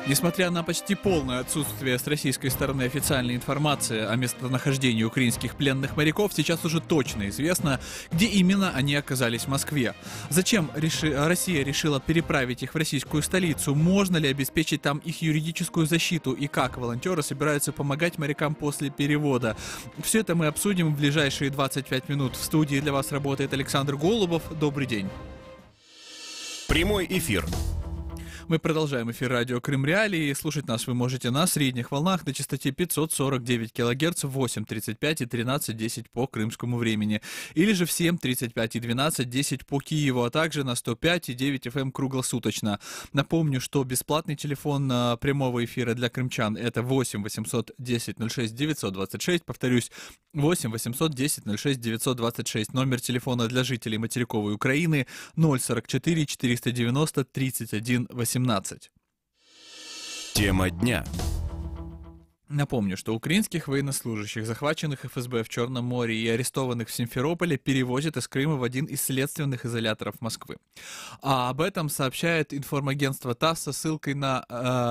Несмотря на почти полное отсутствие с российской стороны официальной информации о местонахождении украинских пленных моряков, сейчас уже точно известно, где именно они оказались в Москве. Зачем Россия решила переправить их в российскую столицу? Можно ли обеспечить там их юридическую защиту? И как волонтеры собираются помогать морякам после перевода? Все это мы обсудим в ближайшие 25 минут. В студии для вас работает Александр Голубов. Добрый день. Прямой эфир. Мы продолжаем эфир радио Крым Реалии. Слушать нас вы можете на средних волнах на частоте 549 кГц в 8:35 и 13:10 по крымскому времени. Или же в 7:35 и 12:10 по Киеву, а также на 105,9 FM круглосуточно. Напомню, что бесплатный телефон прямого эфира для крымчан — это 8 810 06 926. Повторюсь, 8 810 06 926. Номер телефона для жителей материковой Украины 044 490 31 18. Тема дня. Напомню, что украинских военнослужащих, захваченных ФСБ в Черном море и арестованных в Симферополе, перевозят из Крыма в один из следственных изоляторов Москвы. А об этом сообщает информагентство ТАСС со ссылкой на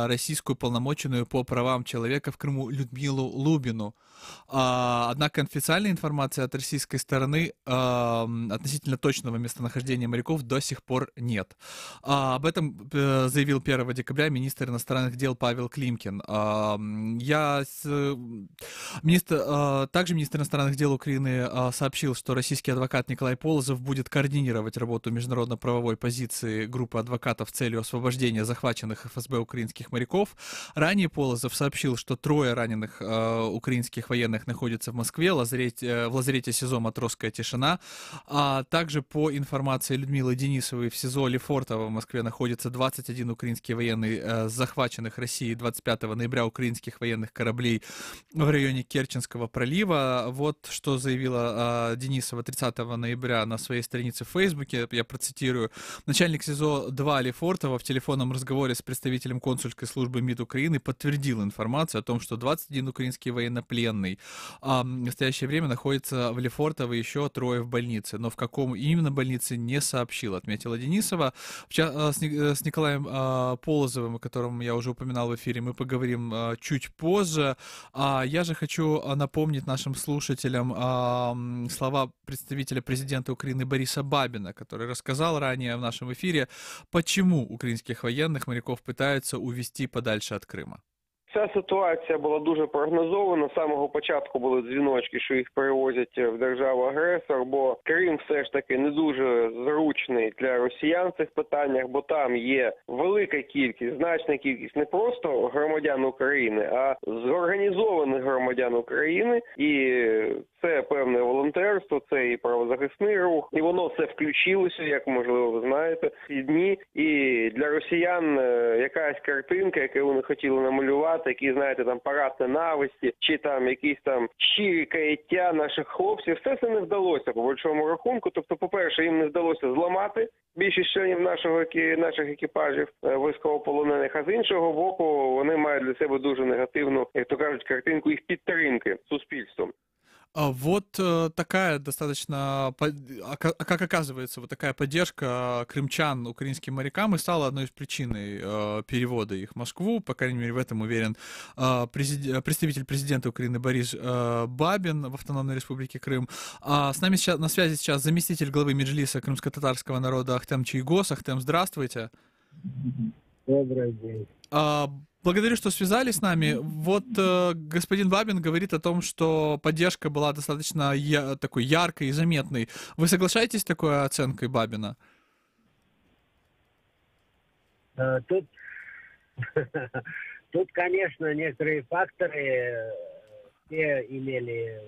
российскую полномоченную по правам человека в Крыму Людмилу Лубину. Однако официальной информации от российской стороны относительно точного местонахождения моряков до сих пор нет. Об этом заявил 1 декабря министр иностранных дел Павел Климкин. Также министр иностранных дел Украины сообщил, что российский адвокат Николай Полозов будет координировать работу международно-правовой позиции группы адвокатов с целью освобождения захваченных ФСБ украинских моряков. Ранее Полозов сообщил, что 3 раненых украинских военных находятся в Москве, в лазарете СИЗО «Матросская тишина». А также по информации Людмилы Денисовой, в СИЗО Лефортово в Москве находится 21 украинский военный, захваченных Россией 25 ноября украинских военных кораблей в районе Керченского пролива. Вот что заявила Денисова 30 ноября на своей странице в Фейсбуке, я процитирую. Начальник СИЗО-2 Лефортово в телефонном разговоре с представителем консульской службы МИД Украины подтвердил информацию о том, что 21 украинский военнопленный в настоящее время находится в Лефортово, еще 3 в больнице. Но в каком именно больнице не сообщил, отметила Денисова. С Николаем Полозовым, о котором я уже упоминал в эфире, мы поговорим чуть позже. Я же хочу напомнить нашим слушателям слова представителя президента Украины Бориса Бабина, который рассказал ранее в нашем эфире, почему украинских военных моряков пытаются увести подальше от Крыма. Ця ситуація була дуже прогнозована. З самого початку були дзвіночки, що їх перевозять в державу-агресор, бо Крим все ж таки не дуже зручний для росіян в цих питаннях, бо там є велика кількість, значна кількість не просто громадян України, а зорганізованих громадян України. І це певне волонтерство, це і правозахисний рух. І воно все включилося, як можливо ви знаєте, ці дні. І для росіян якась картинка, яку вони хотіли намалювати, який, знаєте, там парад ненависті, чи там якісь там щирі каяття наших хлопців, все це не вдалося по большому рахунку. Тобто, по-перше, їм не вдалося зламати більшість членів наших екіпажів військовополонених, а з іншого боку, вони мають для себе дуже негативну, як то кажуть, картинку їх підтримки суспільством. Вот такая достаточно, как оказывается, вот такая поддержка крымчан украинским морякам и стала одной из причин перевода их в Москву. По крайней мере, в этом уверен представитель президента Украины Борис Бабин в Автономной Республике Крым. С нами сейчас, на связи сейчас заместитель главы Меджлиса крымско-татарского народа Ахтем Чийгоз. Ахтем, здравствуйте. Добрый день. Благодарю, что связались с нами. Вот господин Бабин говорит о том, что поддержка была достаточно такой яркой и заметной. Вы соглашаетесь с такой оценкой Бабина? Тут, конечно, некоторые факторы все имели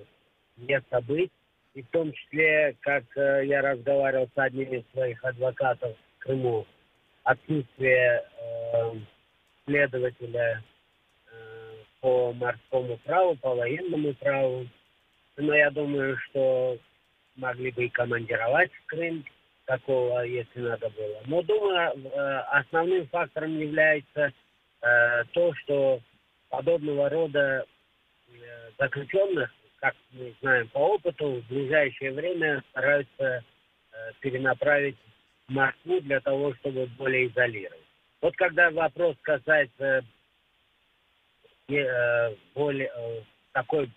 место быть. И в том числе, как я разговаривал с одним из своих адвокатов в Крыму, отсутствие следователя по морскому праву, по военному праву. Но я думаю, что могли бы и командировать в Крым такого, если надо было. Но, думаю, основным фактором является то, что подобного рода заключенных, как мы знаем по опыту, в ближайшее время стараются перенаправить в Москву для того, чтобы более изолировать. Вот когда вопрос касается более такой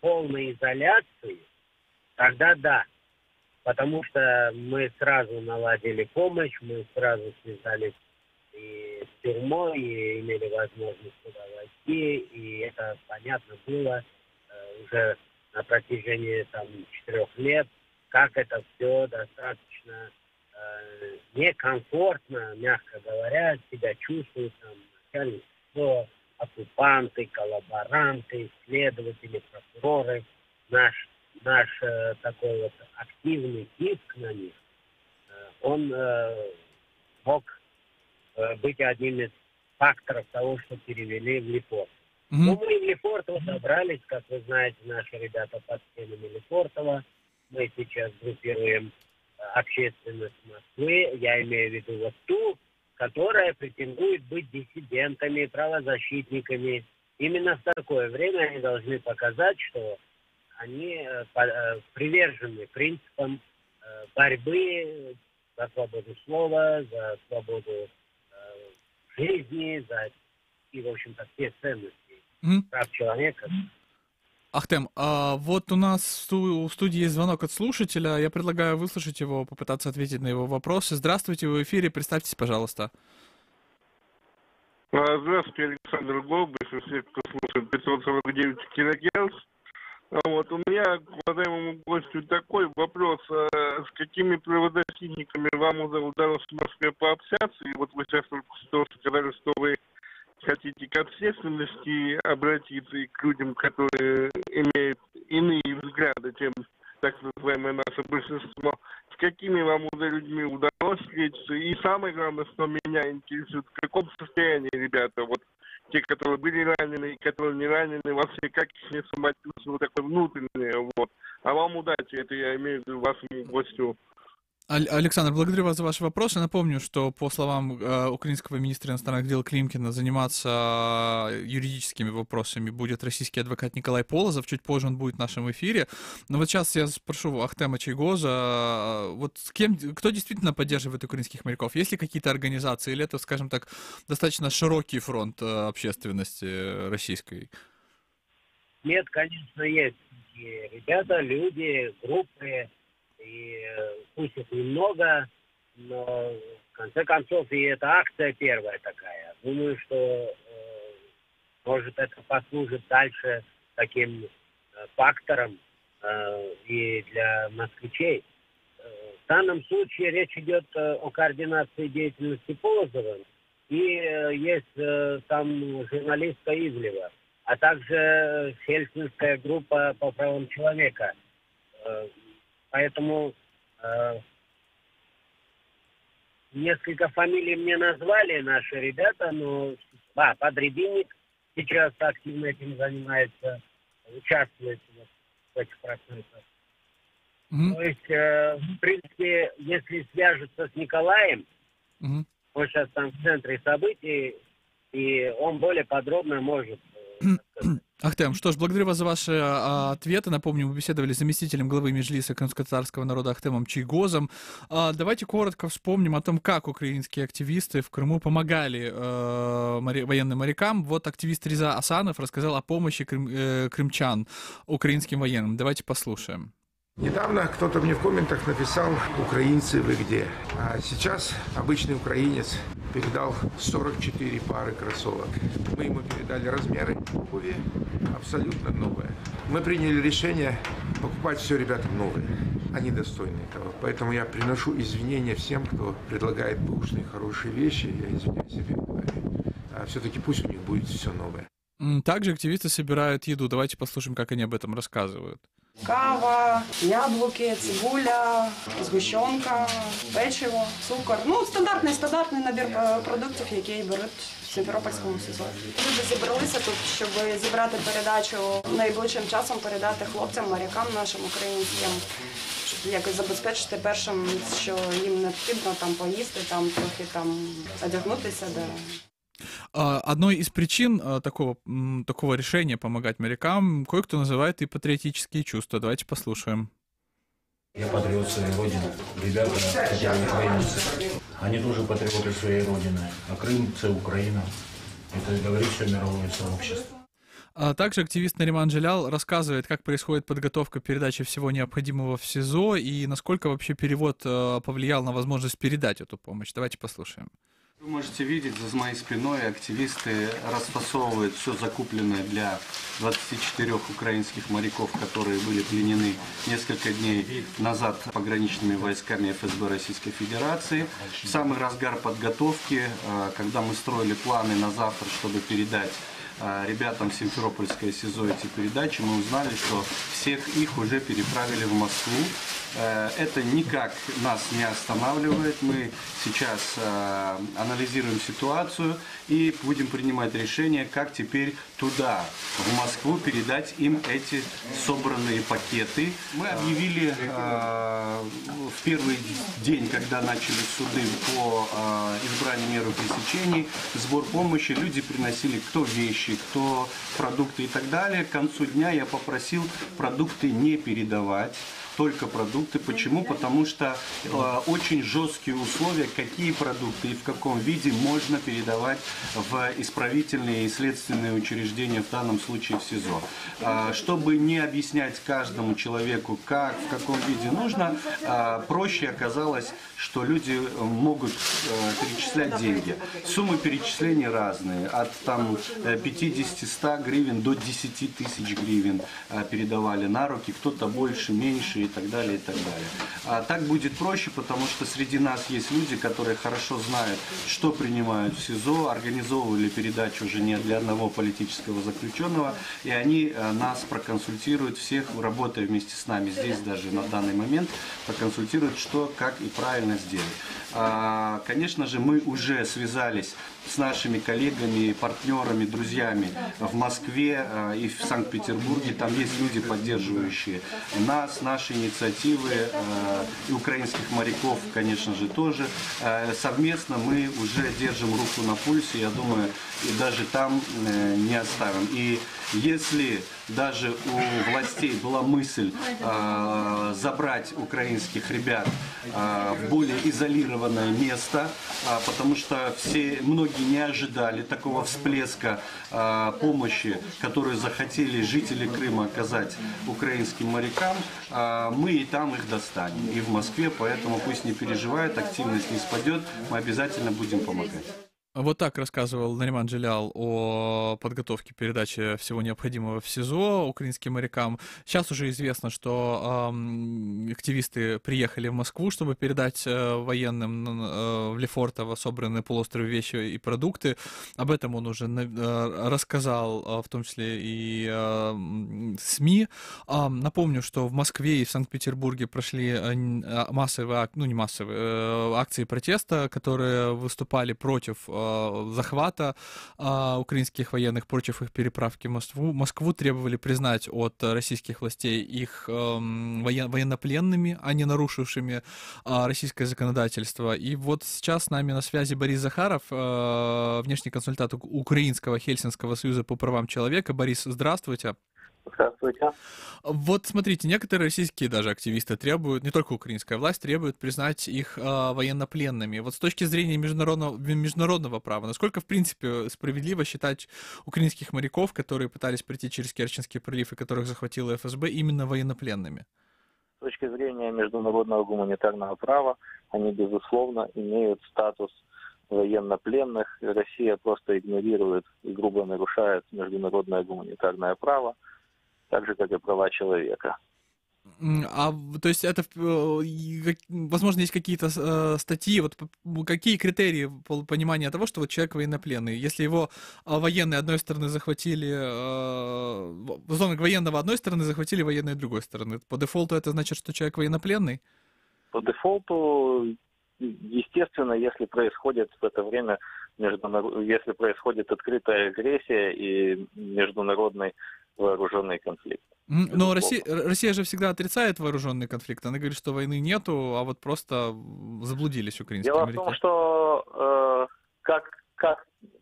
полной изоляции, тогда да. Потому что мы сразу наладили помощь, мы сразу связались и с тюрьмой, и имели возможность туда войти, и это понятно было уже на протяжении 4 лет, как это все достаточно некомфортно, мягко говоря, себя чувствуют начальство, оккупанты, коллаборанты, следователи, прокуроры. Наш такой вот активный иск на них, он мог быть одним из факторов того, что перевели в Лефортово. Но мы в Лефортово добрались, как вы знаете, наши ребята под стенами Лефортово. Мы сейчас группируем общественность Москвы, я имею в виду вот ту, которая претендует быть диссидентами, правозащитниками. Именно в такое время они должны показать, что они привержены принципам борьбы за свободу слова, за свободу жизни, и, в общем-то, все ценности прав человека. Ахтем, вот у нас в студии есть звонок от слушателя. Я предлагаю выслушать его, попытаться ответить на его вопросы. Здравствуйте, вы в эфире. Представьтесь, пожалуйста. Здравствуйте, Александр Голубев, все, кто слушает 549 кГц. Вот, у меня к уважаемому гостю такой вопрос. С какими правозащитниками вам удалось в Москве пообщаться? И вот вы сейчас только сказали, что вы хотите к общественности обратиться и к людям, которые имеют иные взгляды, чем так называемое наше большинство. С какими вам уже людьми удалось встретиться? И самое главное, что меня интересует, в каком состоянии ребята, вот те, которые были ранены и которые не ранены, вообще как их самочувствие такое внутреннее, вот. А вам удачи, это я имею в виду вашему гостю. Александр, благодарю вас за ваши вопросы. Напомню, что по словам украинского министра иностранных дел Климкина, заниматься юридическими вопросами будет российский адвокат Николай Полозов. Чуть позже он будет в нашем эфире. Но вот сейчас я спрошу Ахтема Чайгоза, вот кто действительно поддерживает украинских моряков? Есть ли какие-то организации, или это, скажем так, достаточно широкий фронт общественности российской? Нет, конечно, есть ребята, люди, группы. И пусть их немного, но в конце концов и эта акция первая такая. Думаю, что может это послужит дальше таким фактором и для москвичей. В данном случае речь идет о координации деятельности Полозова, и есть там журналистка Ивлева, а также Хельсинская группа по правам человека. Поэтому несколько фамилий мне назвали наши ребята, но Подребинник сейчас активно этим занимается, участвует в этих процессах. То есть, в принципе, если свяжется с Николаем, он сейчас там в центре событий, и он более подробно может рассказать. Ахтем, что ж, благодарю вас за ваши ответы. Напомню, мы беседовали с заместителем главы Меджлиса крымско-татарского народа Ахтемом Чайгозом. Давайте коротко вспомним о том, как украинские активисты в Крыму помогали военным морякам. Вот активист Реза Асанов рассказал о помощи крымчан украинским военным. Давайте послушаем. Недавно кто-то мне в комментах написал: «Украинцы, вы где?». А сейчас обычный украинец передал 44 пары кроссовок. Мы ему передали размеры обуви абсолютно новые. Мы приняли решение покупать все ребятам новые. Они достойны этого. Поэтому я приношу извинения всем, кто предлагает бэушные хорошие вещи. Я извиняюсь, я переговорю. А все-таки пусть у них будет все новое. Также активисты собирают еду. Давайте послушаем, как они об этом рассказывают. Кава, яблуки, цибуля, згущенка, печиво, цукор. Ну, стандартний набір продуктів, які беруть в Сімферопольському СІЗО. Люди зібралися тут, щоб зібрати передачу, найближчим часом передати хлопцям, морякам нашим українським, щоб якось забезпечити першим, що їм необхідно там поїсти, там трохи там одягнутися. Одной из причин такого решения помогать морякам кое-кто называет и патриотические чувства. Давайте послушаем. Я патриот своей родины. Ребята, которые украинцы, они тоже патриоты своей родины. А Крым – это Украина. Это говорит все мировое сообщество. А также активист Нариман Джелял рассказывает, как происходит подготовка передачи всего необходимого в СИЗО и насколько вообще перевод повлиял на возможность передать эту помощь. Давайте послушаем. Вы можете видеть, за моей спиной активисты расфасовывают все закупленное для 24 украинских моряков, которые были пленены несколько дней назад пограничными войсками ФСБ Российской Федерации. В самый разгар подготовки, когда мы строили планы на завтра, чтобы передать ребятам в Симферопольское СИЗО эти передачи, мы узнали, что всех их уже переправили в Москву. Это никак нас не останавливает. Мы сейчас анализируем ситуацию и будем принимать решение, как теперь туда, в Москву, передать им эти собранные пакеты. Мы объявили в первый день, когда начались суды по избранию меры пресечений, сбор помощи. Люди приносили кто вещи, кто продукты и так далее. К концу дня я попросил продукты не передавать. Только продукты. Почему? Потому что очень жесткие условия, какие продукты и в каком виде можно передавать в исправительные и следственные учреждения, в данном случае в СИЗО. Чтобы не объяснять каждому человеку, как, в каком виде нужно, проще оказалось, что люди могут перечислять деньги. Суммы перечислений разные, от 50-100 гривен до 10 тысяч гривен передавали на руки, кто-то больше, меньше и так далее, и так далее. Так будет проще, потому что среди нас есть люди, которые хорошо знают, что принимают в СИЗО, организовывали передачу уже не для одного политического заключенного, и они нас проконсультируют всех, работая вместе с нами здесь даже на данный момент, проконсультируют, что, как и правильно сделать. Конечно же, мы уже связались с нашими коллегами, партнерами, друзьями в Москве и в Санкт-Петербурге. Там есть люди, поддерживающие нас, наши инициативы, и украинских моряков, конечно же, тоже. Совместно мы уже держим руку на пульсе, я думаю, и даже там не оставим. И если даже у властей была мысль забрать украинских ребят в более изолированное место, потому что многие не ожидали такого всплеска помощи, которую захотели жители Крыма оказать украинским морякам, мы и там их достанем, и в Москве, поэтому пусть не переживают, активность не спадет, мы обязательно будем помогать. Вот так рассказывал Нариман Джелял о подготовке передачи всего необходимого в СИЗО украинским морякам. Сейчас уже известно, что активисты приехали в Москву, чтобы передать военным в Лефортово собранные на полуострове вещи и продукты. Об этом он уже рассказал, в том числе и СМИ. Напомню, что в Москве и в Санкт-Петербурге прошли массовые, не массовые, акции протеста, которые выступали против захвата украинских военных, против их переправки в Москву, требовали признать от российских властей их военнопленными, а не нарушившими российское законодательство. И вот сейчас с нами на связи Борис Захаров, внешний консультант Украинского Хельсинского союза по правам человека. Борис, здравствуйте. Здравствуйте. Вот смотрите, некоторые российские даже активисты требуют, не только украинская власть, требует признать их военнопленными. Вот с точки зрения международного права, насколько, в принципе, справедливо считать украинских моряков, которые пытались прийти через Керченский пролив и которых захватила ФСБ, именно военнопленными? С точки зрения международного гуманитарного права, они, безусловно, имеют статус военнопленных. Россия просто игнорирует и грубо нарушает международное гуманитарное право, так же, как и права человека. То есть это, возможно, есть какие-то статьи, вот какие критерии понимания того, что вот человек военнопленный? Если его военные одной стороны захватили, военного одной стороны захватили военные другой стороны, по дефолту это значит, что человек военнопленный? По дефолту, естественно, если происходит в это время, если происходит открытая агрессия и международный вооруженный конфликт. Но Россия же всегда отрицает вооруженный конфликт. Она говорит, что войны нету, а вот просто заблудились украинские моряки. Дело в том, что как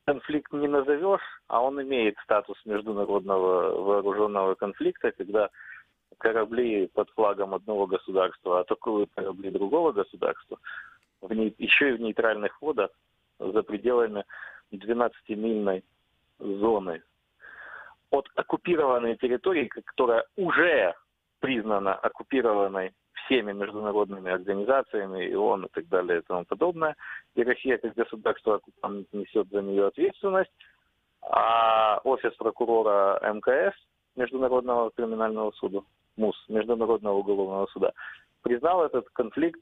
конфликт не назовешь, а он имеет статус международного вооруженного конфликта, когда корабли под флагом одного государства атакуют корабли другого государства, еще и в нейтральных водах за пределами 12-мильной зоны. от оккупированной территории, которая уже признана оккупированной всеми международными организациями, и ООН и так далее и тому подобное. И Россия как государство-оккупант несет за нее ответственность, а офис прокурора МКС, Международного криминального суда, МУС, Международного уголовного суда, признал этот конфликт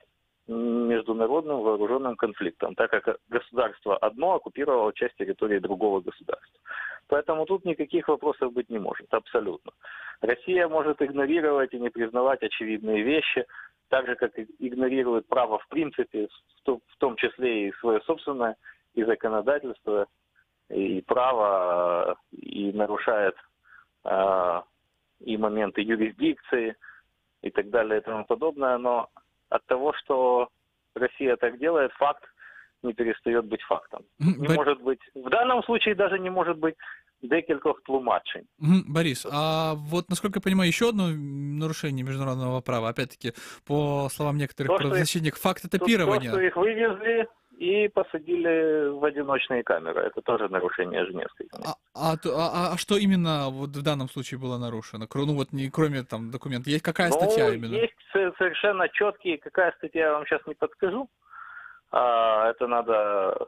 международным вооруженным конфликтом, так как государство одно оккупировало часть территории другого государства. Поэтому тут никаких вопросов быть не может, абсолютно. Россия может игнорировать и не признавать очевидные вещи, так же, как игнорирует право в принципе, в том числе и свое собственное, и законодательство, и право, и нарушает и моменты юрисдикции, и так далее, и тому подобное, но от того, что Россия так делает, факт не перестает быть фактом. Не может быть, в данном случае даже не может быть декількох тлумачень. Борис, а вот, насколько я понимаю, еще одно нарушение международного права, опять-таки, по словам некоторых правозащитников, факт этапирования. То, что их вывезли и посадили в одиночные камеры. Это тоже нарушение Женевской конвенции. А что именно вот в данном случае было нарушено? Ну вот не кроме там документов. Есть какая статья именно? Есть совершенно четкие, какая статья, я вам сейчас не подскажу. Это надо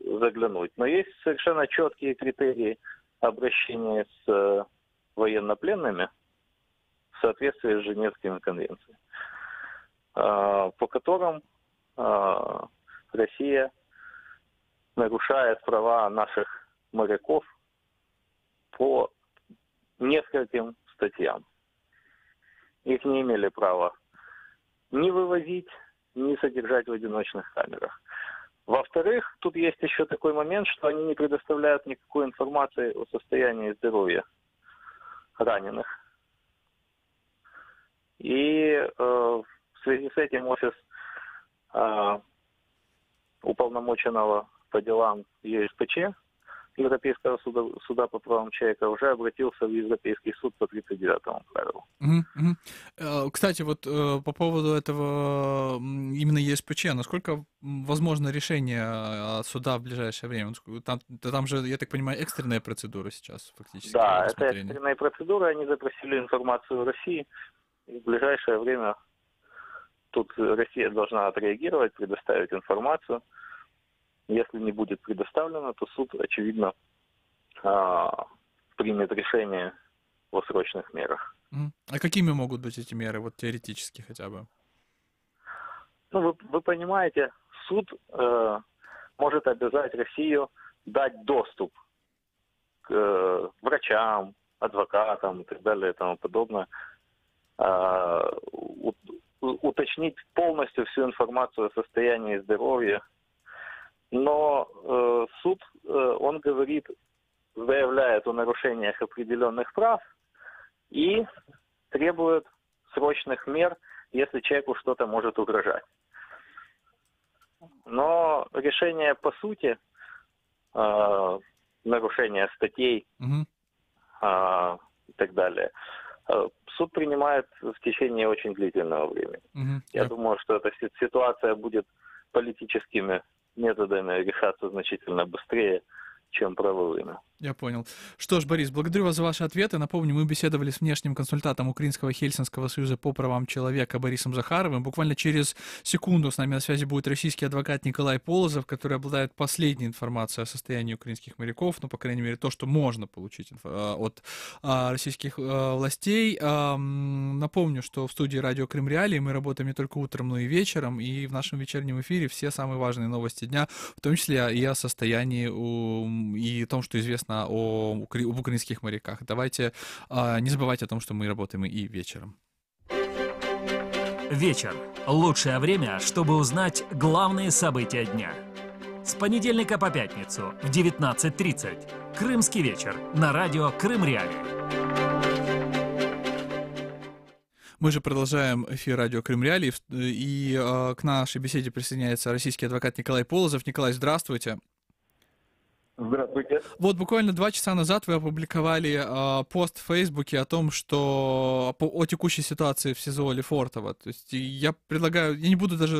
заглянуть. Но есть совершенно четкие критерии обращения с военнопленными в соответствии с Женевскими конвенциями, по которым Россия нарушает права наших моряков по нескольким статьям. Их не имели права ни вывозить, ни содержать в одиночных камерах. Во-вторых, тут есть еще такой момент, что они не предоставляют никакой информации о состоянии здоровья раненых. И в связи с этим офис уполномоченного по делам ЕСПЧ, Европейского суда по правам человека, уже обратился в Европейский суд по 39-му правилу. Кстати, вот по поводу этого именно ЕСПЧ, насколько возможно решение суда в ближайшее время? Там же, я так понимаю, экстренная процедура сейчас фактически. Да, это экстренная процедура, они запросили информацию в России, и в ближайшее время тут Россия должна отреагировать, предоставить информацию. Если не будет предоставлено, то суд, очевидно, примет решение о срочных мерах. А какими могут быть эти меры, вот теоретически хотя бы? Ну, вы понимаете, суд может обязать Россию дать доступ к врачам, адвокатам и так далее и тому подобное, уточнить полностью всю информацию о состоянии здоровья. Но суд, он говорит, заявляет о нарушениях определенных прав и требует срочных мер, если человеку что-то может угрожать. Но решение по сути, нарушение статей и так далее, суд принимает в течение очень длительного времени. Я думаю, что эта ситуация будет политическими методами решаться значительно быстрее, чем правовыми. Я понял. Что ж, Борис, благодарю вас за ваши ответы. Напомню, мы беседовали с внешним консультантом Украинского Хельсинского союза по правам человека Борисом Захаровым. Буквально через секунду с нами на связи будет российский адвокат Николай Полозов, который обладает последней информацией о состоянии украинских моряков, ну, по крайней мере, то, что можно получить от российских властей. Напомню, что в студии радио Крым Реалии мы работаем не только утром, но и вечером, и в нашем вечернем эфире все самые важные новости дня, в том числе и о состоянии и о том, что известно об украинских моряках. Давайте не забывайте о том, что мы работаем и вечером. Вечер. Лучшее время, чтобы узнать главные события дня. С понедельника по пятницу в 19:30. Крымский вечер на радио Крым Реалии. Мы же продолжаем эфир радио Крым Реалии, и к нашей беседе присоединяется российский адвокат Николай Полозов. Николай, здравствуйте. Здравствуйте. Вот буквально 2 часа назад вы опубликовали пост в Фейсбуке о том, что о текущей ситуации в СИЗО Лефортово. То есть я предлагаю, я не буду даже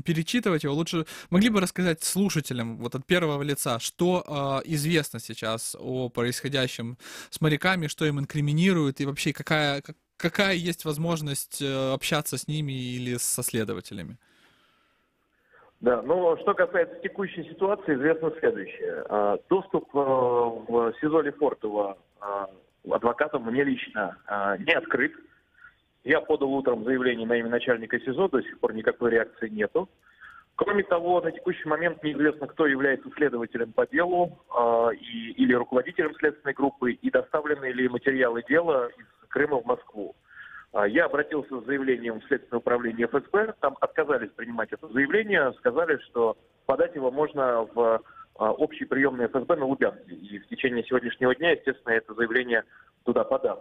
перечитывать его, лучше могли бы рассказать слушателям вот от первого лица, что известно сейчас о происходящем с моряками, что им инкриминируют и вообще какая есть возможность общаться с ними или со следователями. Да, ну, что касается текущей ситуации, известно следующее. Доступ в СИЗО Лефортово адвокатам мне лично не открыт. Я подал утром заявление на имя начальника СИЗО, до сих пор никакой реакции нету. Кроме того, на текущий момент неизвестно, кто является следователем по делу или руководителем следственной группы, и доставлены ли материалы дела из Крыма в Москву. Я обратился с заявлением в Следственное управление ФСБ, там отказались принимать это заявление, сказали, что подать его можно в общий приемный ФСБ на Лубянке. И в течение сегодняшнего дня, естественно, это заявление туда подам.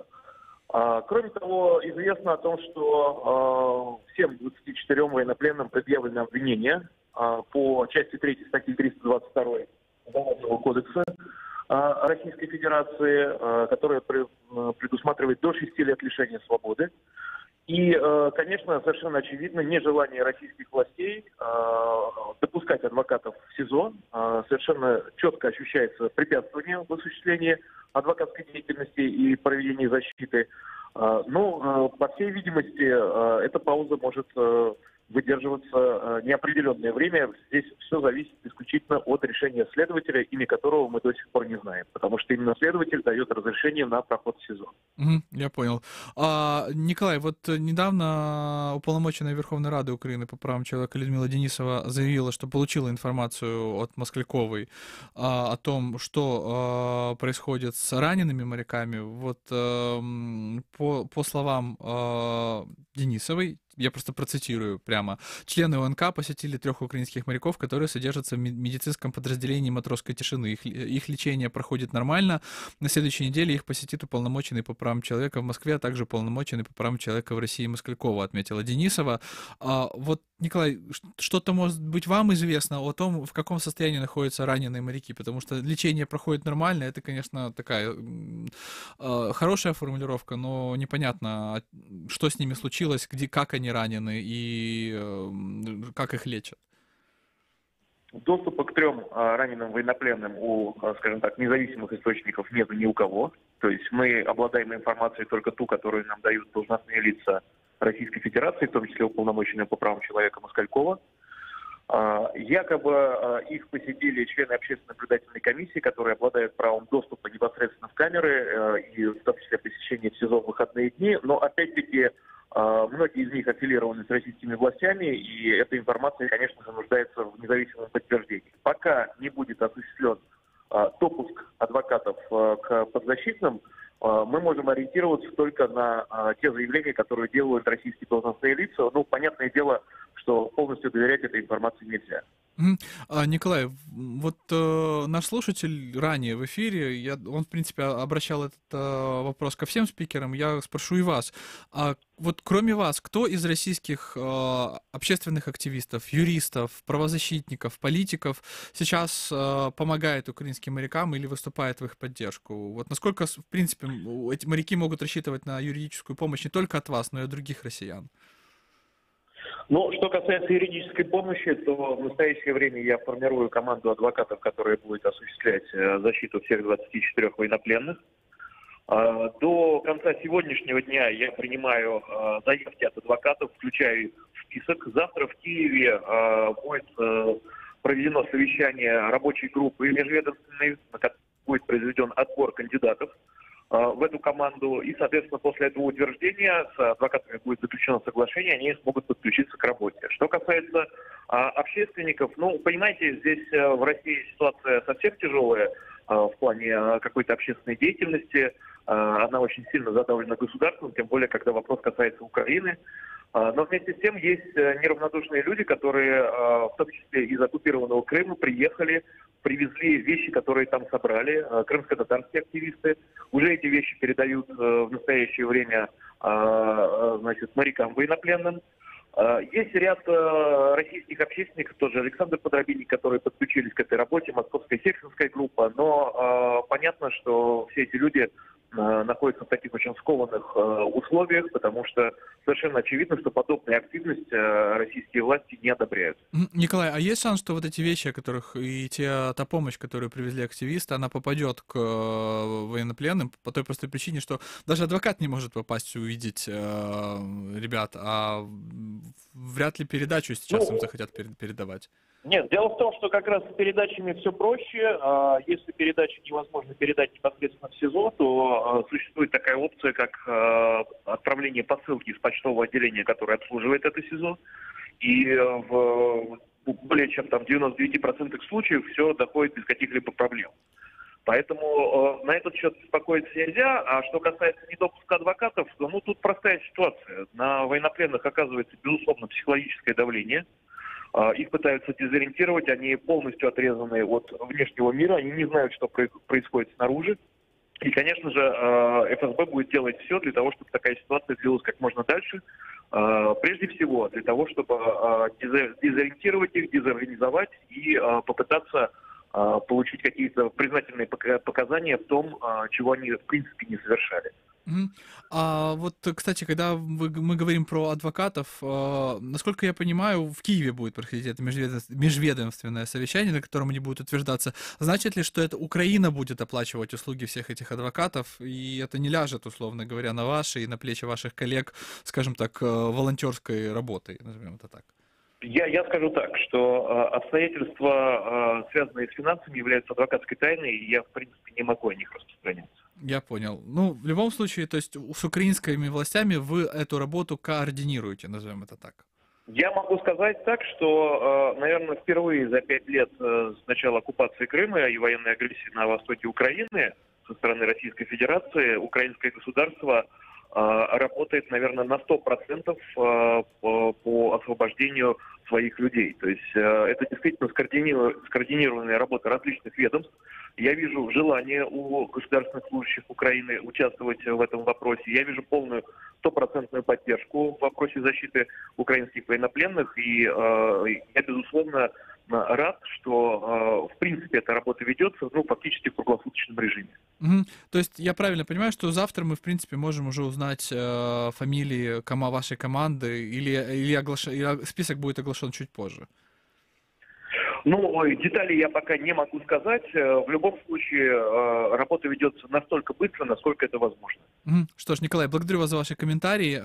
Кроме того, известно о том, что всем 24 военнопленным предъявлено обвинение по части 3 статьи 322 Уголовного кодекса Российской Федерации, которая предусматривает до 6 лет лишения свободы. И, конечно, совершенно очевидно нежелание российских властей допускать адвокатов в СИЗО. Совершенно четко ощущается препятствование в осуществлении адвокатской деятельности и проведении защиты. Но, по всей видимости, эта пауза может выдерживаться неопределенное время. Здесь все зависит исключительно от решения следователя, имя которого мы до сих пор не знаем, потому что именно следователь дает разрешение на проход в СИЗО. Я понял. Николай, вот недавно уполномоченная Верховной Рады Украины по правам человека Людмила Денисова заявила, что получила информацию от Москаляковой о том, что происходит с ранеными моряками. Вот по словам Денисовой, я просто процитирую прямо. Члены ОНК посетили 3 украинских моряков, которые содержатся в медицинском подразделении «Матросской тишины». Их лечение проходит нормально. На следующей неделе их посетит уполномоченный по правам человека в Москве, а также уполномоченный по правам человека в России Москалькова, отметила Денисова. Вот, Николай, что-то, может быть, вам известно о том, в каком состоянии находятся раненые моряки? Потому что лечение проходит нормально. Это, конечно, такая хорошая формулировка, но непонятно, что с ними случилось, как они ранены и как их лечат. Доступа к 3 раненым военнопленным у, скажем так, независимых источников нет ни у кого. То есть мы обладаем информацией только ту, которую нам дают должностные лица Российской Федерации, в том числе уполномоченная по правам человека Москалькова. Якобы их посетили члены общественной наблюдательной комиссии, которые обладают правом доступа непосредственно в камеры, и в том числе посещения в СИЗО в выходные дни. Но опять-таки многие из них аффилированы с российскими властями, и эта информация, конечно же, нуждается в независимом подтверждении. Пока не будет осуществлен допуск адвокатов к подзащитным, мы можем ориентироваться только на те заявления, которые делают российские должностные лица. Ну, понятное дело, что полностью доверять этой информации нельзя. Николай, вот наш слушатель ранее в эфире, он, в принципе, обращал этот вопрос ко всем спикерам, я спрошу и вас. Вот кроме вас, кто из российских общественных активистов, юристов, правозащитников, политиков сейчас помогает украинским морякам или выступает в их поддержку? Вот насколько, в принципе, эти моряки могут рассчитывать на юридическую помощь не только от вас, но и от других россиян? Ну, что касается юридической помощи, то в настоящее время я формирую команду адвокатов, которая будет осуществлять защиту всех 24 военнопленных. До конца сегодняшнего дня я принимаю заявки от адвокатов, включаю их в список. Завтра в Киеве будет проведено совещание рабочей группы межведомственной, на которой будет произведен отбор кандидатов в эту команду. И, соответственно, после этого утверждения с адвокатами будет заключено соглашение, они смогут подключиться к работе. Что касается общественников, ну, понимаете, здесь в России ситуация совсем тяжелая в плане какой-то общественной деятельности. Она очень сильно задавлена государством, тем более, когда вопрос касается Украины. Но вместе с тем есть неравнодушные люди, которые, в том числе из оккупированного Крыма, приехали, привезли вещи, которые там собрали, крымско-татарские активисты. Уже эти вещи передают в настоящее время, значит, морякам военнопленным. Есть ряд российских общественников, тоже Александр Подробинник, которые подключились к этой работе, Московская сельская группа, но понятно, что все эти люди находятся в таких очень скованных условиях, потому что совершенно очевидно, что подобную активность российские власти не одобряют. Николай, а есть шанс, что вот эти вещи, о которых и та помощь, которую привезли активисты, она попадет к военнопленным по той простой причине, что даже адвокат не может попасть увидеть ребят, а вряд ли передачу сейчас им захотят передавать. Нет, дело в том, что как раз с передачами все проще. Если передачу невозможно передать непосредственно в СИЗО, то существует такая опция, как отправление посылки из почтового отделения, которое обслуживает это СИЗО. И в более чем там 99% случаев все доходит без каких-либо проблем. Поэтому на этот счет беспокоиться нельзя. А что касается недопуска адвокатов, то тут простая ситуация. На военнопленных оказывается, безусловно, психологическое давление. Их пытаются дезориентировать, они полностью отрезаны от внешнего мира, они не знают, что происходит снаружи. И, конечно же, ФСБ будет делать все для того, чтобы такая ситуация длилась как можно дальше. Прежде всего, для того, чтобы дезориентировать их, дезорганизовать и попытаться получить какие-то признательные показания в том, чего они, в принципе, не совершали. А вот, кстати, когда мы говорим про адвокатов, насколько я понимаю, в Киеве будет проходить это межведомственное совещание, на котором они будут утверждаться. Значит ли, что это Украина будет оплачивать услуги всех этих адвокатов, и это не ляжет, условно говоря, на ваши и на плечи ваших коллег, скажем так, волонтерской работой, назовем это так? Я скажу так, что обстоятельства, связанные с финансами, являются адвокатской тайной, и я, в принципе, не могу о них распространяться. Я понял. В любом случае, то есть с украинскими властями вы эту работу координируете, назовем это так? Я могу сказать так, что, наверное, впервые за 5 лет с начала оккупации Крыма и военной агрессии на востоке Украины со стороны Российской Федерации украинское государство работает, наверное, на 100% по освобождению своих людей. То есть это действительно скоординированная работа различных ведомств. Я вижу желание у государственных служащих Украины участвовать в этом вопросе. Я вижу полную 100% поддержку в вопросе защиты украинских военнопленных. И я, безусловно, рад, что, в принципе, эта работа ведется, фактически в круглосуточном режиме. То есть я правильно понимаю, что завтра мы, в принципе, можем уже узнать фамилии вашей команды, или список будет оглашен чуть позже? Деталей я пока не могу сказать. В любом случае, работа ведется настолько быстро, насколько это возможно. Что ж, Николай, благодарю вас за ваши комментарии.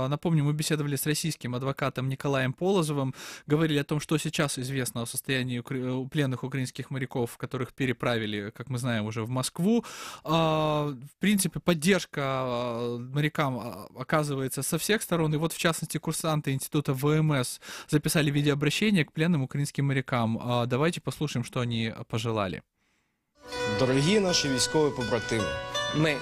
Напомню, мы беседовали с российским адвокатом Николаем Полозовым, говорили о том, что сейчас известно о состоянии пленных украинских моряков, которых переправили, как мы знаем, уже в Москву. В принципе, поддержка морякам оказывается со всех сторон. И вот, в частности, курсанты Института ВМС записали видеообращение к пленным украинским морякам. Давайте послушаем, что они пожелали. Дорогі наші військові побратими, ми,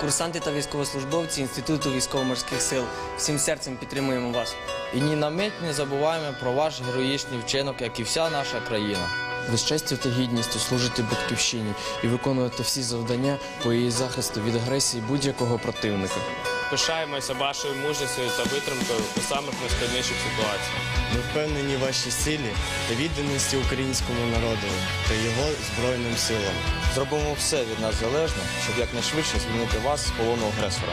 курсанти та військовослужбовці Інституту військово-морських сил, всім серцем підтримуємо вас. і ні на мить не забуваємо про ваш героїчний вчинок, як і вся наша країна. Ви з честю та гідністю служите батьківщині і виконуєте всі завдання по її захисту від агресії будь-якого противника. Пишаємося вашою мужністю та витримкою у самих найскладніших ситуаціях. Ми впевнені в вашій силі та відданості українському народу та його Збройним силам. Зробимо все від нас залежне, щоб якнайшвидше звільнити вас з полону агресора.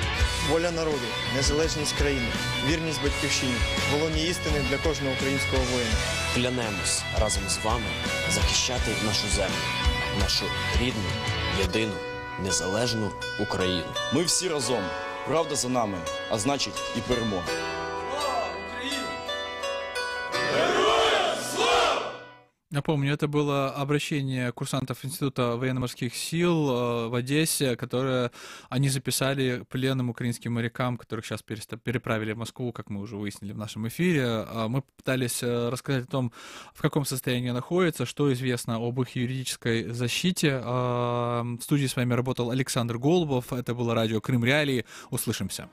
Воля народу, незалежність країни, вірність батьківщині – головні істини для кожного українського воїна. Клянемось разом з вами захищати нашу землю, нашу рідну, єдину, незалежну Україну. Ми всі разом. Правда за нами, а значить і перемога. Напомню, это было обращение курсантов Института военно-морских сил в Одессе, которое они записали пленным украинским морякам, которых сейчас переправили в Москву, как мы уже выяснили в нашем эфире. Мы пытались рассказать о том, в каком состоянии находятся, что известно об их юридической защите. В студии с вами работал Александр Голубов. Это было радио Крым Реалии. Услышимся.